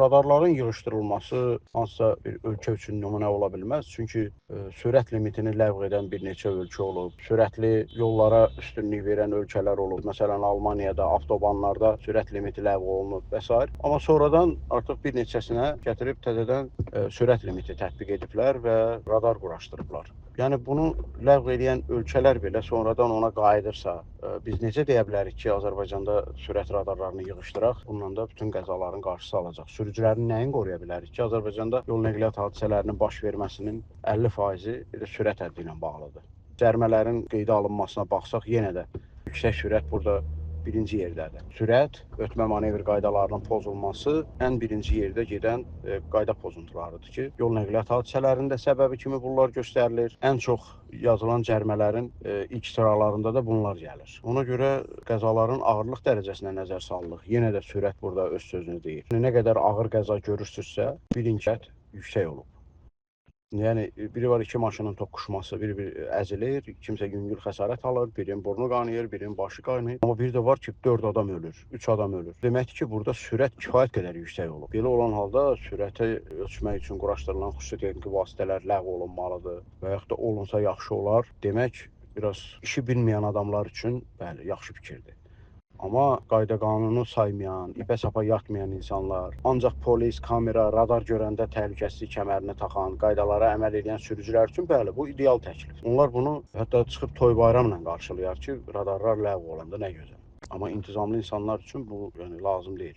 Radarların yığışdırılması hansısa bir ölkə üçün nümunə ola bilməz. Çünki sürət limitini ləğv edən bir neçə ölkə olub. Sürətli yollara üstünlük verən ölkələr olub. Məsələn, Almaniyada avtobanlarda sürət limiti ləğv olunub və s. Amma sonradan artıq bir neçəsinə gətirib təzədən sürət limiti tətbiq ediblər və radar quraşdırıblar. Yəni bunu ləğv edən ölkələr belə sonradan ona qayıdırsa, biz necə deyə bilərik ki, Azərbaycanda sürət radarlarını yığışdıraq, bununla da bütün qəzaların qarşısı alacaq. Sürücülərin nəyin qoruya bilərik ki, Azərbaycanda yol nəqliyyat hadisələrinin baş verməsinin 50%-i sürət həddi ilə bağlıdır. Cərimələrin qeydə alınmasına baxsaq, yenə də yüksək sürət burada birinci yerdədir. Sürət, ötmə manevr qaydalarının pozulması ən birinci yerdə gedən qayda pozuntularıdır ki, yol nəqliyyat hadisələrində səbəbi kimi bunlar göstərilir. Ən çox yazılan cərimələrin ilk sıralarında da bunlar gəlir. Ona görə qəzaların ağırlıq dərəcəsinə nəzər salınır. Yenə də sürət burada öz sözünü deyir. Nə qədər ağır qəza görürsünüzsə, birinci yüksək olub. Yəni biri var iki maşının toqquşması, biri əzilir, kimsə yüngül xəsarət alır, birinin burnu qanayır, birinin başı qaynayır. Amma bir də var ki, 4 adam ölür, 3 adam ölür. Deməkdir ki, burada sürət kifayət qədər yüksək olub. Belə olan halda sürəti ölçmək üçün quraşdırılan xüsusi texniki vasitələr ləğv olunmalıdır və yaxud da olunsa yaxşı olar. Demək, biraz işi bilməyən adamlar üçün bəli, yaxşı fikirdir. Amma qayda qanunu saymayan, ipə sapa yatmayan insanlar, ancaq polis, kamera, radar görəndə təhlükəsizlik kəmərini taxan, qaydalara əməl edən sürücülər üçün bəli, bu ideal təklif. Onlar bunu hətta çıxıb toy bayramla qarşılayar ki, radarlar ləğv olanda nə gözəl. Amma intizamlı insanlar üçün bu lazım deyil.